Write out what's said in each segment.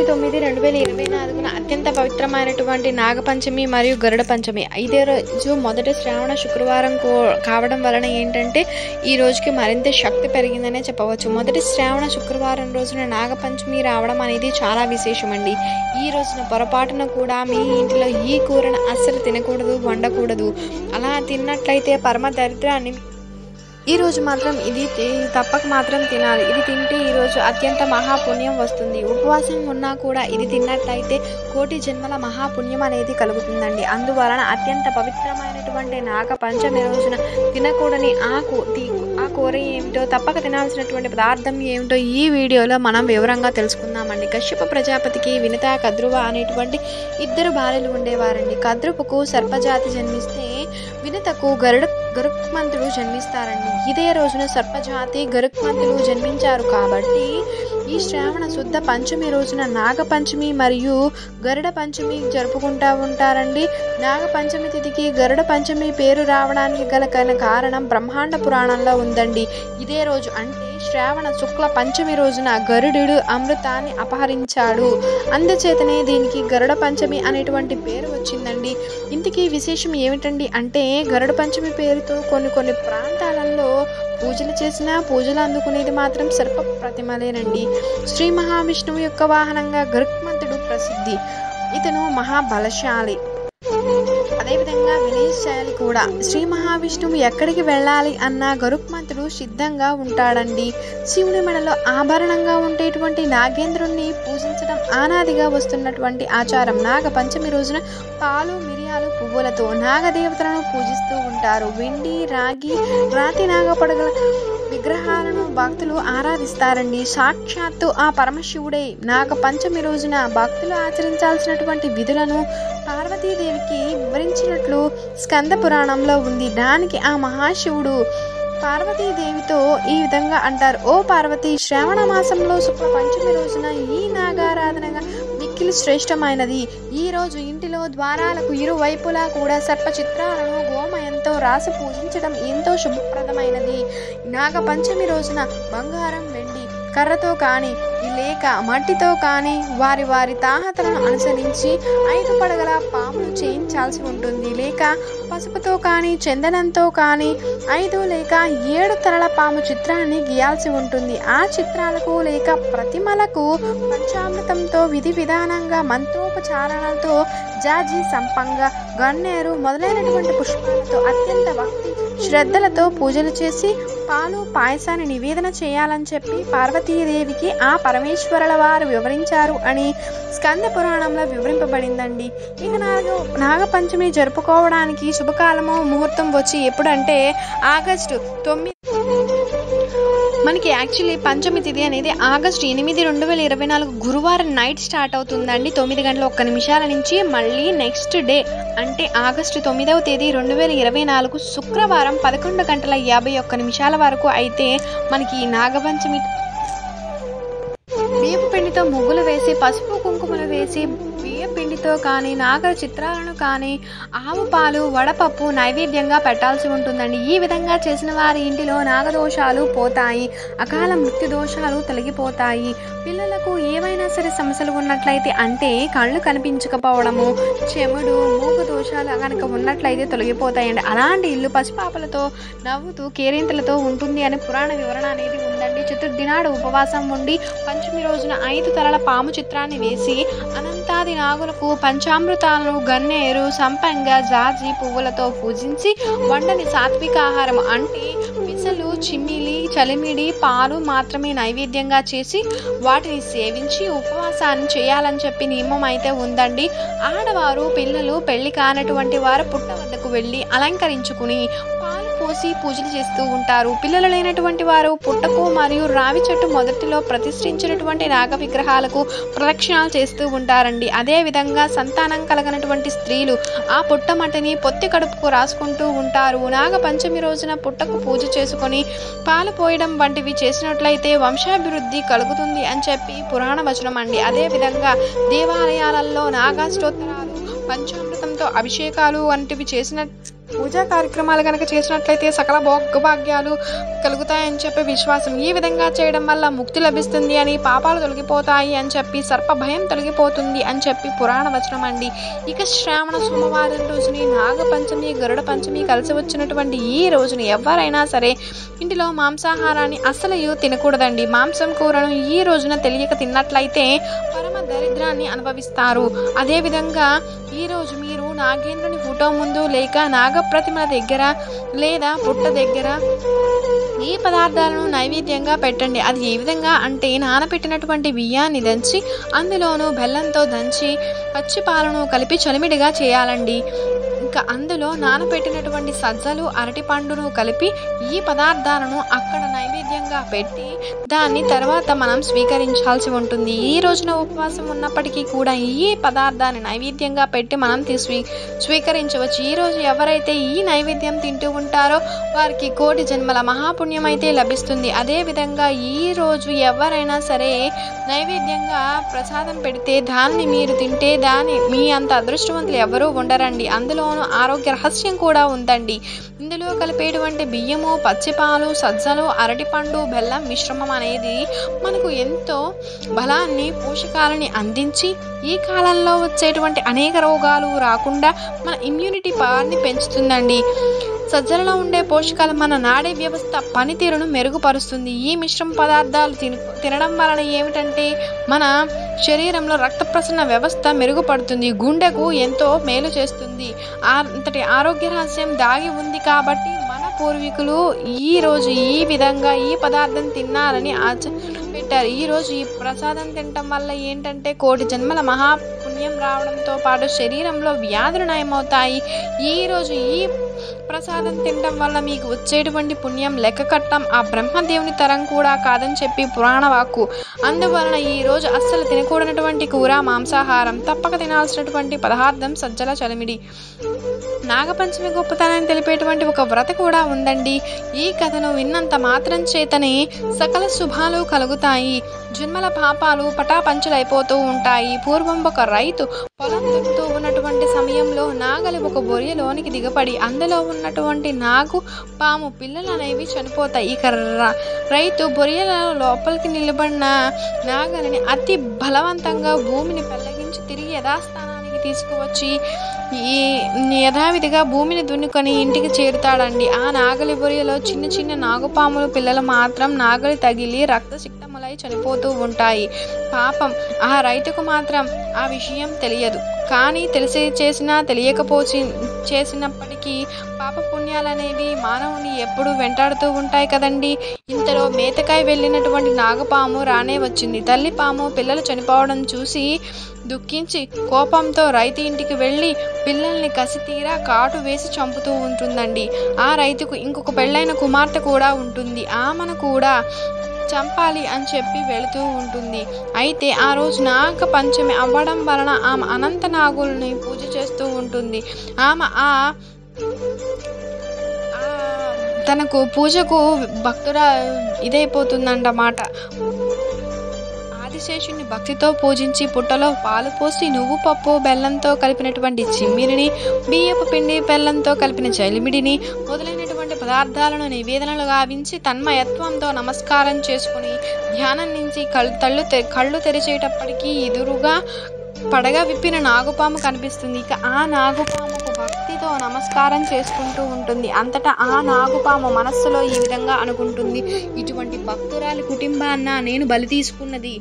August 9, 2024 అత్యంత పవిత్రమైనటువంటి నాగపంచమి మరియు గరుడ పంచమి. ఇదే రోజు మొదటి శ్రావణ శుక్రవారం కావడం వలన ఏంటంటే ఈ రోజుకి మరింత శక్తి పెరిగిందనే చెప్పవచ్చు. మొదటి శ్రావణ శుక్రవారం రోజున నాగపంచమి రావడం అనేది చాలా విశేషం అండి. ఈ రోజున పొరపాటున కూడా మీ ఇంటిలో ఈ కూరను అస్సలు తినకూడదు, వండకూడదు. అలా తిన్నట్లయితే పరమ దరిద్రాన్ని ఈ రోజు మాత్రం ఇది తప్పక మాత్రం తినాలి. ఇది తింటే ఈరోజు అత్యంత మహాపుణ్యం వస్తుంది. ఉపవాసం ఉన్నా కూడా ఇది తిన్నట్లయితే కోటి జన్మల మహాపుణ్యం అనేది కలుగుతుందండి. అందువలన అత్యంత పవిత్రమైనటువంటి నాగ పంచమి రోజున తినకూడని ఆ కూర ఏమిటో, తప్పక తినాల్సినటువంటి పదార్థం ఏమిటో ఈ వీడియోలో మనం వివరంగా తెలుసుకుందామండి. కశ్యప ప్రజాపతికి వినత, కద్రువ అనేటువంటి ఇద్దరు భార్యలు ఉండేవారండి. కద్రుపుకు సర్పజాతి జన్మిస్తే వినతకు గరుక్మంతుడు జన్మిస్తారండి. ఇదే రోజున సర్పజాతి గరుక్మంతులు జన్మించారు కాబట్టి ఈ శ్రావణ శుద్ధ పంచమి రోజున నాగపంచమి మరియు గరుడ పంచమి జరుపుకుంటూ ఉంటారండి. నాగపంచమి తిథికి గరుడ పంచమి పేరు రావడానికి గల కారణం బ్రహ్మాండ పురాణంలో ఉందండి. ఇదే రోజు అంటే శ్రావణ శుక్ల పంచమి రోజున గరుడు అమృతాన్ని అపహరించాడు. అందుచేతనే దీనికి గరుడ పంచమి అనేటువంటి పేరు వచ్చిందండి. ఇంతకీ విశేషం ఏమిటండి అంటే గరుడ పంచమి పేరుతో కొన్ని ప్రాంతాలలో పూజలు చేసినా పూజలు అందుకునేది మాత్రం సర్ప ప్రతిమలేనండి. శ్రీ మహావిష్ణువు యొక్క వాహనంగా గరుక్మంతుడు ప్రసిద్ధి. ఇతను మహాబలశాలి, అదేవిధంగా వినయశాలి కూడా. శ్రీ మహావిష్ణువు ఎక్కడికి వెళ్ళాలి అన్న గరుక్మంతుడు సిద్ధంగా ఉంటాడండి. శివుని మెడలో ఆభరణంగా ఉండేటువంటి నాగేంద్రుణ్ణి పూజించడం ఆనాదిగా వస్తున్నటువంటి ఆచారం. నాగ పంచమి రోజున పాలు, మిరియాలు, పువ్వులతో నాగదేవతలను పూజిస్తూ ఉంటారు. వెండి, రాగి, రాతి నాగపడగల విగ్రహాలను భక్తులు ఆరాధిస్తారండి. సాక్షాత్తు ఆ పరమశివుడే నాగ పంచమి రోజున భక్తులు ఆచరించాల్సినటువంటి విధులను పార్వతీదేవికి వివరించినట్లు స్కంద పురాణంలో ఉంది. దానికి ఆ మహాశివుడు పార్వతీదేవితో ఈ విధంగా అంటారు: ఓ పార్వతి, శ్రావణ మాసంలో శుక్ల పంచమి రోజున ఈ నాగారాధనగా మిక్కిలి శ్రేష్టమైనది. ఈ రోజు ఇంటిలో ద్వారాలకు ఇరువైపులా కూడా సర్ప చిత్రాలను గోమయంతో రాసి పూజించడం ఎంతో శుభప్రదమైనది. నాగ పంచమి రోజున బంగారం, వెండి, కర్రతో కానీ లేక మట్టితో కానీ వారి తాహతలను అనుసరించి 5 పడగల పాములు చేయించాల్సి ఉంటుంది. లేక పసుపుతో కానీ చందనంతో కానీ 5 లేక 7 తలల పాము చిత్రాన్ని గీయాల్సి ఉంటుంది. ఆ చిత్రాలకు లేక ప్రతిమలకు పంచామృతంతో విధి విధానంగా మంత్రోపచారణలతో జాజి, సంపంగ, గన్నేరు మొదలైనటువంటి పుష్పాలతో అత్యంత భక్తి శ్రద్ధలతో పూజలు చేసి పాలు, పాయసాన్ని నివేదన చేయాలని చెప్పి పార్వతీదేవికి ఆ పరమేశ్వరుల వారు వివరించారు అని స్కంద పురాణంలో వివరింపబడిందండి. ఇక నాగపంచమి జరుపుకోవడానికి శుభకాలము ముహూర్తం వచ్చి ఎప్పుడంటే ఆగస్టు 9. మనకి యాక్చువల్లీ పంచమి తిథి అనేది ఆగస్టు 8, 2024 గురువారం నైట్ స్టార్ట్ అవుతుందండి. 9:01 నుంచి మళ్ళీ నెక్స్ట్ డే అంటే ఆగస్టు 9వ తేదీ 2024 శుక్రవారం 11:51 వరకు అయితే మనకి నాగపంచమి బియ్యపు పిండితో ముగ్గులు వేసి, పసుపు కుంకుమలు వేసి, బియ్య పిండితో కానీ నాగ చిత్రాలను కానీ ఆవు పాలు, వడపప్పు నైవేద్యంగా పెట్టాల్సి ఉంటుందండి. ఈ విధంగా చేసిన వారి ఇంటిలో నాగదోషాలు పోతాయి, అకాల మృత్యు దోషాలు తొలగిపోతాయి. పిల్లలకు ఏవైనా సరే సమస్యలు ఉన్నట్లయితే అంటే కళ్ళు కనిపించకపోవడము, చెముడు, మూగు దోషాలు కనుక ఉన్నట్లయితే తొలగిపోతాయండి. అలాంటి ఇల్లు పసిపాపలతో నవ్వుతూ కేరింతలతో ఉంటుంది అని పురాణ వివరణ అనేది ఉందండి. చతుర్థి నాడు ఉపవాసం ఉండి పంచమి రోజున 5 తలల పాము చిత్రాన్ని వేసి అనంతాది నాగులకు పంచామృతాలను, గన్నేరు, సంపంగ, జాజి పువ్వులతో పూజించి వండని సాత్విక ఆహారం అంటే పిసలు, చిమ్మిలి, చలిమిడి, పాలు మాత్రమే నైవేద్యంగా చేసి వాటిని సేవించి ఉపవాసాన్ని చేయాలని చెప్పి నియమం అయితే ఉందండి. ఆడవారు, పిల్లలు, పెళ్లి కానటువంటి వారు పుట్ట వద్దకు వెళ్ళి అలంకరించుకుని పాలు పోసి పూజలు చేస్తూ ఉంటారు. పిల్లలు లేనటువంటి వారు పుట్టకు మరియు రావి చెట్టు మొదటిలో ప్రతిష్ఠించినటువంటి నాగ విగ్రహాలకు ప్రదక్షిణాలు చేస్తూ ఉంటారండి. అదేవిధంగా సంతానం కలగనటువంటి స్త్రీలు ఆ పుట్టమటిని పొత్తి కడుపుకు రాసుకుంటూ ఉంటారు. నాగ పంచమి రోజున పుట్టకు పూజ చేసుకొని పాలు పోయడం వంటివి చేసినట్లయితే వంశాభివృద్ధి కలుగుతుంది అని చెప్పి పురాణ వచనం అండి. అదేవిధంగా దేవాలయాలలో నాగాష్టోత్తరాలు, పంచామృతంతో అభిషేకాలు వంటివి చేసిన పూజా కార్యక్రమాలు కనుక చేసినట్లయితే సకల భోగభాగ్యాలు కలుగుతాయని చెప్పి విశ్వాసం. ఈ విధంగా చేయడం వల్ల ముక్తి లభిస్తుంది అని, పాపాలు తొలగిపోతాయి అని చెప్పి, సర్ప భయం తొలగిపోతుంది అని చెప్పి పురాణ వచనం అండి. ఇక శ్రావణ సోమవారం రోజుని నాగపంచమి, గరుడ పంచమి కలిసి వచ్చినటువంటి ఈ రోజుని ఎవరైనా సరే ఇంటిలో మాంసాహారాన్ని అస్సలు తినకూడదండి. మాంసం కూరను ఈ రోజున తెలియక తిన్నట్లయితే పరమ దరిద్రాన్ని అనుభవిస్తారు. అదేవిధంగా ఈరోజు మీరు నాగేంద్రుని ఫోటో ముందు లేక నాగప్రతిమల దగ్గర లేదా పుట్ట దగ్గర ఈ పదార్థాలను నైవేద్యంగా పెట్టండి. అది ఏ విధంగా అంటే నానబెట్టినటువంటి బియ్యాన్ని దంచి అందులోనూ బెల్లంతో దంచి పచ్చి పాలను కలిపి చలిమిడిగా చేయాలండి. ఇంకా అందులో నానబెట్టినటువంటి సజ్జలు, అరటిపండును కలిపి ఈ పదార్థాలను అక్కడ నైవేద్యంగా పెట్టి దాన్ని తర్వాత మనం స్వీకరించాల్సి ఉంటుంది. ఈ రోజున ఉపవాసం ఉన్నప్పటికీ కూడా ఈ పదార్థాన్ని నైవేద్యంగా పెట్టి మనం స్వీకరించవచ్చు. ఈ రోజు ఎవరైతే ఈ నైవేద్యం తింటూ ఉంటారో వారికి కోటి జన్మల మహాపుణ్యం అయితే లభిస్తుంది. అదేవిధంగా ఈ రోజు ఎవరైనా సరే నైవేద్యంగా ప్రసాదం పెడితే దాన్ని మీరు తింటే మీ అంత అదృష్టవంతులు ఎవరూ ఉండరండి. అందులోనూ ఆరోగ్య రహస్యం కూడా ఉందండి. ఇందులో కలిపేటువంటి బియ్యము, పచ్చిపాలు, సజ్జలు, అరటిపండు, బెల్లం మిశ్రమం అనేది మనకు ఎంతో బలాన్ని, పోషకాలని అందించి ఈ కాలంలో వచ్చేటువంటి అనేక రోగాలు రాకుండా మన ఇమ్యూనిటీ పవర్ని పెంచుతుందండి. సజ్జలలో ఉండే పోషకాలు మన నాడీ వ్యవస్థ పనితీరును మెరుగుపరుస్తుంది. ఈ మిశ్రమ పదార్థాలు తినడం వలన ఏమిటంటే మన శరీరంలో రక్త ప్రసరణ వ్యవస్థ మెరుగుపడుతుంది, గుండెకు ఎంతో మేలు చేస్తుంది. అంతటి ఆరోగ్య రహస్యం దాగి ఉంది కాబట్టి మన పూర్వీకులు ఈ రోజు ఈ విధంగా ఈ పదార్థం తిన్నారని ఆచరణ పెట్టారు. ఈ రోజు ఈ ప్రసాదం తినటం వల్ల ఏంటంటే కోటి జన్మల మహాపుణ్యం రావడంతో పాటు శరీరంలో వ్యాధులు నయమవుతాయి. ఈ రోజు ఈ ప్రసాదం తినడం వల్ల మీకు వచ్చేటువంటి పుణ్యం లెక్క కట్టం ఆ బ్రహ్మదేవుని తరం కూడా కాదని చెప్పి పురాణ వాక్కు. అందువలన ఈ రోజు అస్సలు తినకూడనటువంటి కూర మాంసాహారం, తప్పక తినాల్సినటువంటి పదార్థం సజ్జల చలిమిడి. నాగపంచమి గొప్పతనాన్ని తెలిపేటువంటి ఒక వ్రత కూడా ఉందండి. ఈ కథను విన్నంత మాత్రం చేతనే సకల శుభాలు కలుగుతాయి, జన్మల పాపాలు పటాపంచలైపోతూ ఉంటాయి. పూర్వం ఒక రైతు పొలం దున్నుతూ ఉన్నటువంటి సమయంలో నాగలి ఒక బొరియలోనికి దిగపడి అందులో ఉన్నటువంటి నాగు పాము పిల్లలు అనేవి చనిపోతాయి. ఇక రైతు బొరియల లోపలికి నిలబడిన నాగలిని అతి బలవంతంగా భూమిని పెళ్లగించి తిరిగి యథాస్థానానికి తీసుకువచ్చి ఈ యథావిధిగా భూమిని దున్నుకొని ఇంటికి చేరుతాడండి. ఆ నాగలి బొరియలో చిన్న చిన్న నాగుపాములు పిల్లలు మాత్రం నాగలి తగిలి రక్తసిక్తములై చనిపోతూ ఉంటాయి. పాపం ఆ రైతుకు మాత్రం ఆ విషయం తెలియదు. కానీ తెలిసి చేసినా చేసినప్పటికీ పాప పుణ్యాలనేవి మానవుని ఎప్పుడు వెంటాడుతూ ఉంటాయి కదండి. ఇంతలో మేతకాయ వెళ్ళినటువంటి నాగపాము రానే వచ్చింది. తల్లి పాము పిల్లలు చనిపోవడం చూసి దుఃఖించి కోపంతో రైతు ఇంటికి వెళ్ళి పిల్లల్ని కసితీరా కాటు వేసి చంపుతూ ఉంటుందండి. ఆ రైతుకు ఇంకొక పెళ్ళైన కుమార్తె కూడా ఉంటుంది. ఆమెను కూడా చంపాలి అని చెప్పి వెళుతూ ఉంటుంది. అయితే ఆ రోజు నాగ పంచమి అవ్వడం వలన ఆమె అనంత నాగుల్ని పూజ చేస్తూ ఉంటుంది. ఆమె తనకు పూజకు భక్తుడా ఇదైపోతుందన్నమాట. ఆదిశేషుని భక్తితో పూజించి పుట్టలో పాలు పోసి నువ్వు పప్పు బెల్లంతో కలిపినటువంటి చిమ్మిరిని, బియ్యపు పిండి బెల్లంతో కలిపిన చలిమిడిని మొదలైనటువంటి పదార్థాలను నివేదనలు గావించి తన్మయత్వంతో నమస్కారం చేసుకుని ధ్యానం నుంచి కళ్ళు తెరిచేటప్పటికీ ఎదురుగా పడగా విప్పిన నాగుపాము కనిపిస్తుంది. ఇక ఆ నాగుపాముకు భక్తితో నమస్కారం చేసుకుంటూ ఉంటుంది. అంతటా ఆ నాగుపాము మనస్సులో ఈ విధంగా అనుకుంటుంది, ఇటువంటి భక్తురాలి కుటుంబాన్న నేను బలి తీసుకున్నది,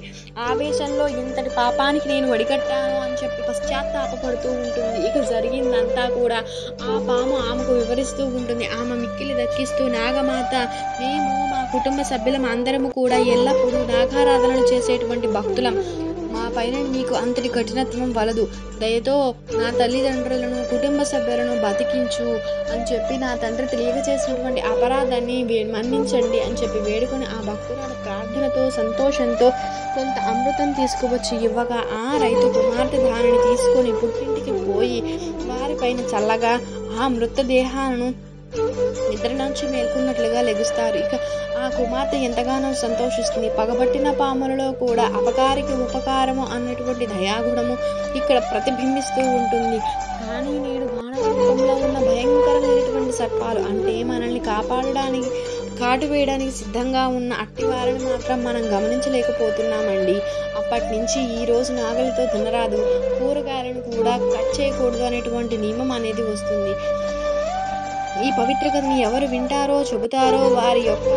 ఆవేశంలో ఇంతటి పాపానికి నేను ఒడిగట్టాను అని చెప్పి పశ్చాత్తాపడుతూ ఉంటుంది. ఇక జరిగిందంతా కూడా ఆ పాము ఆమెకు వివరిస్తూ ఉంటుంది. ఆమె మిక్కిలి దక్కిస్తూ, నాగమాత, మేము మా కుటుంబ సభ్యులం అందరము కూడా ఎల్లప్పుడూ నాగారాధనలు చేసేటువంటి భక్తులం, మా పైన నీకు అంతటి కఠినత్వం వలదు, దయతో నా తల్లిదండ్రులను కుటుంబ సభ్యులను బతికించు అని చెప్పి నా తండ్రి తెలియక చేసినటువంటి అపరాధాన్ని మన్నించండి అని చెప్పి వేడుకొని ఆ భక్తురాలు ప్రార్థనతో సంతోషంతో కొంత అమృతం తీసుకువచ్చి ఇవ్వగా ఆ రైతు కుమార్తె దానిని తీసుకొని పుట్టింటికి పోయి వారిపైన చల్లగా ఆ మృతదేహాలను నిద్ర నుంచి మేల్కొన్నట్లుగా లెగుస్తారు. ఇక ఆ కుమార్తె ఎంతగానో సంతోషిస్తుంది. పగబట్టిన పాములలో కూడా అపకారికి ఉపకారము అన్నటువంటి దయాగుణము ఇక్కడ ప్రతిబింబిస్తూ ఉంటుంది. కానీ నేడు మానవ రూపంలో ఉన్న భయంకరమైనటువంటి సర్పాలు, అంటే మనల్ని కాపాడడానికి కాటు వేయడానికి సిద్ధంగా ఉన్న అట్టివారిని మాత్రం మనం గమనించలేకపోతున్నామండి. అప్పటి నుంచి ఈ రోజు నాగలితో దున్నరాదు, కూరగాయలను కూడా కట్ చేయకూడదు అనేటువంటి నియమం అనేది వస్తుంది. ఈ పవిత్ర కథని ఎవరు వింటారో చెబుతారో వారి యొక్క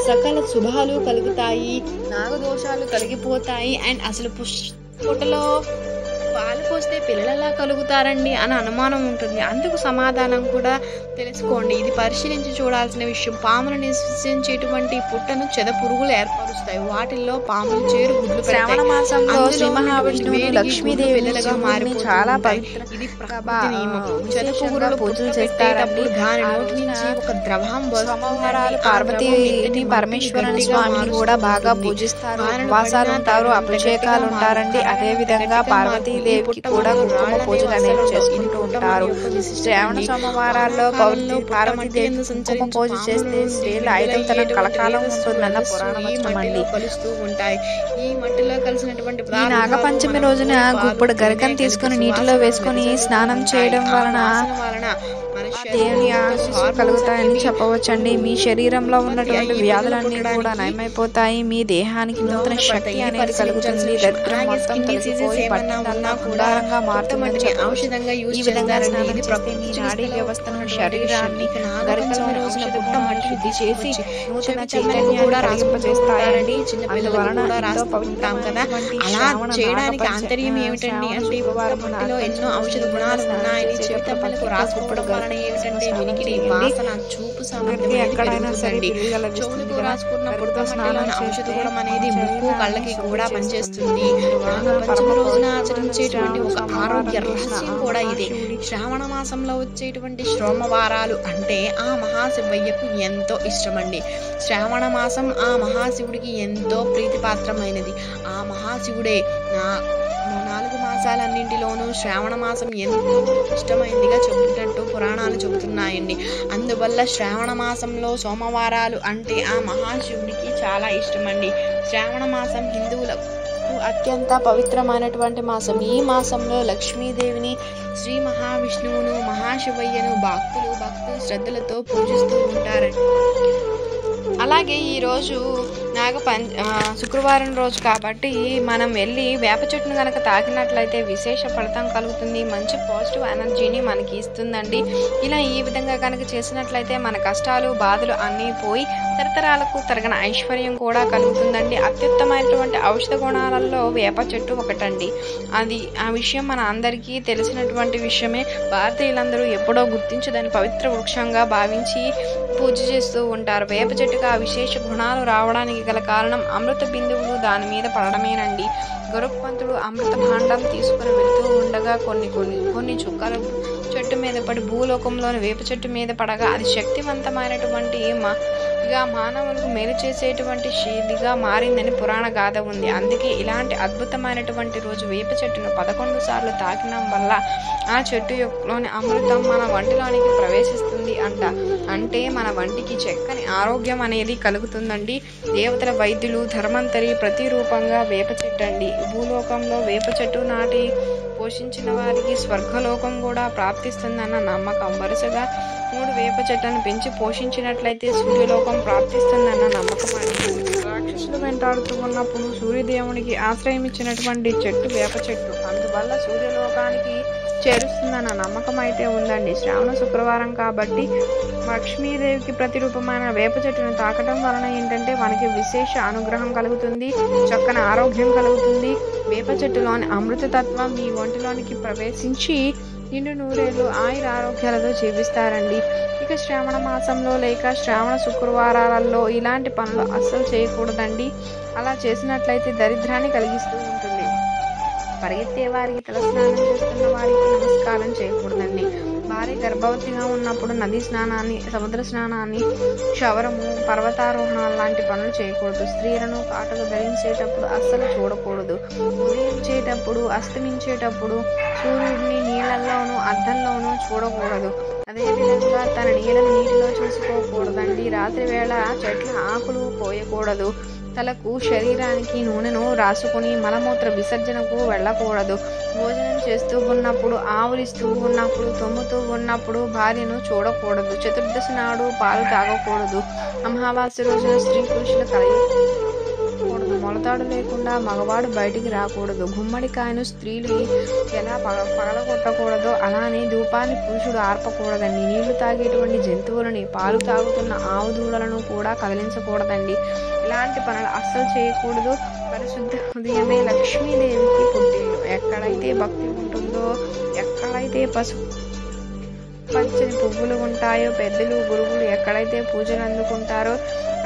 సకల శుభాలు కలుగుతాయి, నాగదోషాలు కలిగిపోతాయి. అండ్ అసలు పుట్టలో పాలు పోస్తే పిల్లలలా కలుగుతారండి అని అనుమానం ఉంటుంది. అందుకు సమాధానం కూడా తెలుసుకోండి. ఇది పరిశీలించి చూడాల్సిన విషయం. పాములు నివసించేటువంటి పుట్టను చెద పురుగులు ఏర్పరుస్తాయి. వాటిల్లో పాములు చేరు గుడ్లు శ్రావణ మాసంలో శ్రీ మహావిష్ణువు లక్ష్మీదేవి పిల్లలుగా మారి చాలా పవిత్ర ఇది ప్రకృతి నియమం. చెద పురుగులు పూజలు చేసేటప్పుడు దాని నోటి నుంచి ఒక ద్రవం సోమవారాలు పార్వతీని పరమేశ్వరుని స్వామిని కూడా బాగా పూజిస్తారు. ఉపవాసాలు ఉంటారు, అభిషేకాలు ఉంటారండి. అదే విధంగా పార్వతీదేవికి కూడా కుంకుమ పూజలు అనేవి చేసుకుంటూ ఉంటారు. శ్రావణ సోమవారాల్లో పార్వతీదేవి కుంకుమ పూజ చేస్తే స్త్రీల ఐదవతనం కలకాలం ఉంటుందన్న పురాణమండి. కలుస్తూ ఉంటాయి. ఈ మట్టిలో కలిసినటువంటి నాగపంచమి రోజున గుప్పుడు గరికను తీసుకుని నీటిలో వేసుకొని స్నానం చేయడం వలన దేవుని ఆశీస్సులు కలుగుతాయని చెప్పవచ్చండి. మీ శరీరంలో ఉన్నటువంటి వ్యాధులన్నీ కూడా నయమైపోతాయి. మీ దేహానికి నూతన శక్తి అనేది కలుగుతుంది. దరిద్రం మొత్తం తొలగిపోయి పట్టిందల్లా గుడారంగా మారుతుందని ఔషధంగా ఈ విధంగా స్నానం చేస్తే మీ నాడీ వ్యవస్థను శరీరాన్ని గరికల రోజున పుట్ట మట్టి శుద్ధి చేసి నూతన చైతన్యాన్ని కూడా రాజింపజేస్తాయండి. అందువలన ఎంతో పవిత్రం కదా. అలా చేయడానికి ఆంతర్యం ఏమిటండి అంటే మట్టిలో ఎన్నో ఔషధ గుణాలు ఉన్నాయని చెవితమ్మలకు రాసుకోవడం వలన ఏమిటంటే వినికిడి, వాసన, చూపు సామర్థ్యం ఎక్కడైనా సరే చెవులకు రాసుకున్నప్పుడు మట్టిలోని ఔషధ గుణం అనేది ముక్కు కళ్ళకి కూడా పనిచేస్తుంది. పంచమి రోజున ఆచరించేటువంటి ఒక ఆరోగ్య రహస్యం కూడా ఇదే. శ్రావణ మాసంలో వచ్చేటువంటి సోమవారాలు అంటే ఆ మహాశివయ్యకు ఎంతో ఇష్టమండి. శ్రావణ మాసం ఆ మహాశివుడికి ఎంతో ప్రీతిపాత్రమైనది. ఆ మహాశివుడే 4 మాసాలన్నింటిలోనూ శ్రావణ మాసం ఎంతో ఇష్టమైనదిగా చెబుతున్నట్టు పురాణాలు చెబుతున్నాయండి. అందువల్ల శ్రావణ మాసంలో సోమవారాలు అంటే ఆ మహాశివుడికి చాలా ఇష్టమండి. శ్రావణ మాసం హిందువులకు అత్యంత పవిత్రమైనటువంటి మాసం. ఈ మాసంలో లక్ష్మీదేవిని, శ్రీ మహావిష్ణువును, మహాశివయ్యను భక్తులు శ్రద్ధలతో పూజిస్తూ ఉంటారండి. అలాగే ఈరోజు శుక్రవారం రోజు కాబట్టి మనం వెళ్ళి వేప చెట్టును కనుక తాకినట్లయితే విశేష ఫలితం కలుగుతుంది. మంచి పాజిటివ్ ఎనర్జీని మనకి ఇస్తుందండి. ఇలా ఈ విధంగా కనుక చేసినట్లయితే మన కష్టాలు బాధలు అన్నీ పోయి తరతరాలకు తరగని ఐశ్వర్యం కూడా కలుగుతుందండి. అత్యుత్తమైనటువంటి ఔషధ గుణాలలో వేప చెట్టు ఒకటండి. ఆ విషయం మన అందరికీ తెలిసినటువంటి విషయమే. భారతీయులందరూ ఎప్పుడో గుర్తించి దాన్ని పవిత్ర వృక్షంగా భావించి పూజ చేస్తూ ఉంటారు. వేప చెట్టుకు ఆ విశేష గుణాలు రావడానికి గల కారణం అమృత బిందువులు దాని మీద పడడమేనండి. గరుత్మంతుడు అమృత భాండం తీసుకుని వెళ్తూ ఉండగా కొన్ని చుక్కలు చెట్టు మీద పడి భూలోకంలోని వేప చెట్టు మీద పడగా అది శక్తివంతమైనటువంటి మానవులకు మేలు చేసేటువంటి శీలిగా మారిందని పురాణ గాథ ఉంది. అందుకే ఇలాంటి అద్భుతమైనటువంటి రోజు వేప చెట్టును 11 సార్లు తాకినం వల్ల ఆ చెట్టు యొక్కలోని అమృతం మన వంటిలోనికి ప్రవేశిస్తుంది అంటే మన వంటికి చక్కని ఆరోగ్యం అనేది కలుగుతుందండి. దేవతల వైద్యులు ధర్మంతరి ప్రతిరూపంగా వేప చెట్టు అండి. భూలోకంలో వేప చెట్టు నాటి పోషించిన వారికి స్వర్గలోకం కూడా ప్రాప్తిస్తుందన్న నమ్మకం. వరుసగా 3 వేప చెట్లను పెంచి పోషించినట్లయితే సూర్యలోకం ప్రాప్తిస్తుందన్న నమ్మకం అండి. రాక్షసులు వెంటాడుతూ ఉన్నప్పుడు సూర్యదేవునికి ఆశ్రయం ఇచ్చినటువంటి చెట్టు వేప చెట్టు. అందువల్ల సూర్యలోకానికి చేరుస్తుందన్న నమ్మకం అయితే ఉందండి. శ్రావణ శుక్రవారం కాబట్టి లక్ష్మీదేవికి ప్రతిరూపమైన వేప చెట్టును తాకటం వలన ఏంటంటే మనకి విశేష అనుగ్రహం కలుగుతుంది, చక్కని ఆరోగ్యం కలుగుతుంది. వేప చెట్టులోని అమృతతత్వం మీ ఒంటిలోనికి ప్రవేశించి నిండు నూరేళ్ళు ఆయుర ఆరోగ్యాలతో జీవిస్తారండి. ఇక శ్రావణ మాసంలో లేక శ్రావణ శుక్రవారాలలో ఇలాంటి పనులు అస్సలు చేయకూడదండి. అలా చేసినట్లయితే దరిద్రాన్ని కలిగిస్తూ ఉంటుంది. పరిగెత్తే వారికి తలస్నానం చేస్తున్న వారికి నమస్కారం చేయకూడదండి. భార్య గర్భవతిగా ఉన్నప్పుడు నదీ స్నానాన్ని, సముద్ర స్నానాన్ని, క్షవరము, పర్వతారోహణాలు లాంటి పనులు చేయకూడదు. స్త్రీలను కాటుక ధరించేటప్పుడు అస్సలు చూడకూడదు. ఉదయించేటప్పుడు, అస్తమించేటప్పుడు సూర్యుడిని నీళ్లలోనూ అద్దంలోనూ చూడకూడదు. అదేవిధంగా తన నీడను నీటిలో చూసుకోకూడదండి. రాత్రి వేళ చెట్ల ఆకులు కోయకూడదు. తలకు శరీరానికి నూనెను రాసుకుని మలమూత్ర విసర్జనకు వెళ్ళకూడదు. భోజనం చేస్తూ ఉన్నప్పుడు, ఆవులిస్తూ ఉన్నప్పుడు, తొమ్ముతూ ఉన్నప్పుడు భార్యను చూడకూడదు. చతుర్దశి నాడు పాలు తాగకూడదు. అమావాస్య రోజున స్త్రీ పురుషుల కలయికూడదు. మొలతాడు లేకుండా మగవాడు బయటికి రాకూడదు. గుమ్మడికాయను స్త్రీలు ఎలా పగలగొట్టకూడదో అలానే ధూపాన్ని పురుషుడు ఆర్పకూడదండి. నీళ్లు తాగేటువంటి జంతువులని, పాలు తాగుతున్న ఆవు దూడలను కూడా కదిలించకూడదండి. ఇలాంటి పనులు అస్సలు చేయకూడదు. పరిశుద్ధ హృదయమే లక్ష్మీదేవికి పుట్టిల్లు. ఎక్కడైతే భక్తి ఉంటుందో, ఎక్కడైతే పచ్చని పువ్వులు ఉంటాయో, పెద్దలు గురువులు ఎక్కడైతే పూజలు అందుకుంటారో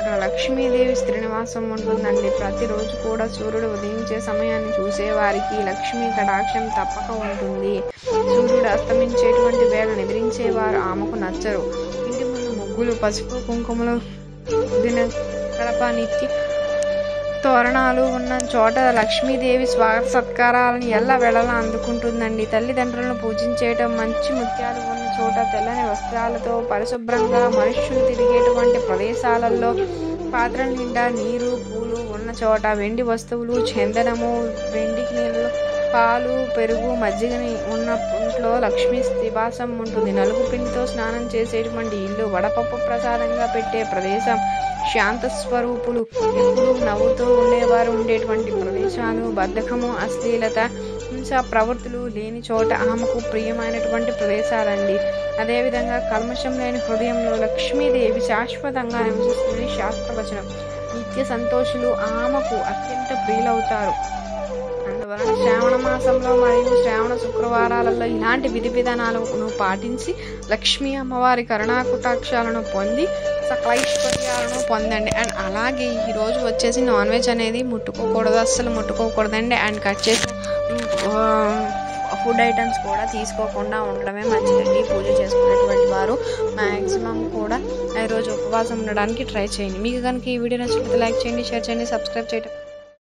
అక్కడ లక్ష్మీదేవి శ్రీనివాసం ఉంటుందండి. ప్రతిరోజు కూడా సూర్యుడు ఉదయించే సమయాన్ని చూసేవారికి లక్ష్మీ కటాక్షం తప్పక ఉంటుంది. సూర్యుడు అస్తమించేటువంటి వేళ నిద్రించేవారు ఆమెకు నచ్చరు. ఇంటి ముందు ముగ్గులు, పసుపు కుంకుమలు, దిన గడప, నిత్య తోరణాలు ఉన్న చోట లక్ష్మీదేవి స్వాగత సత్కారాలను ఎల్లవేళలా అందుకుంటుందండి. తల్లిదండ్రులను పూజించేయటం, మంచి ముత్యాలు ఉన్న చోట, తెల్లని వస్త్రాలతో పరిశుభ్రంగా మనుష్యులు తిరిగేటువంటి ప్రదేశాలలో, పాత్రల నిండా నీరు, పూలు ఉన్న చోట, వెండి వస్తువులు, చందనము, వెండి నీళ్ళు, పాలు, పెరుగు, మజ్జిగని ఉన్న ఇంట్లో లక్ష్మీ నివాసం ఉంటుంది. నలుగు పిండితో స్నానం చేసేటువంటి ఇల్లు, వడపప్పు ప్రసాదంగా పెట్టే ప్రదేశం, శాంత స్వరూపులు ఎప్పుడు నవ్వుతూ ఉండేవారు ఉండేటువంటి ప్రదేశాలు, బద్ధకము, అశ్లీలత, హింస ప్రవృత్తులు లేని చోట ఆమెకు ప్రియమైనటువంటి ప్రదేశాలండి. అదేవిధంగా కల్మషం లేని హృదయంలో లక్ష్మీదేవి శాశ్వతంగా నివసిస్తుంది. శాస్త్రవచనం నిత్య సంతోషులు ఆమెకు అత్యంత ప్రియులవుతారు. అందువలన శ్రావణ మాసంలో మరియు శ్రావణ శుక్రవారాలలో ఇలాంటి విధి విధానాలను పాటించి లక్ష్మీ అమ్మవారి కరుణాకుటాక్షాలను పొంది సకలైశ్వర్యాలను పొందండి. అండ్ అలాగే ఈరోజు వచ్చేసి నాన్ వెజ్ అనేది ముట్టుకోకూడదు, అస్సలు ముట్టుకోకూడదండి. అండ్ కట్ చేసిన ఫుడ్ ఐటమ్స్ కూడా తీసుకోకుండా ఉండడమే మంచిదండి. పూజ చేసుకునేటువంటి వారు మ్యాక్సిమం కూడా ఈరోజు ఉపవాసం ఉండడానికి ట్రై చేయండి. మీకు కనుక ఈ వీడియో నచ్చినట్లయితే లైక్ చేయండి, షేర్ చేయండి, సబ్స్క్రైబ్ చేయడం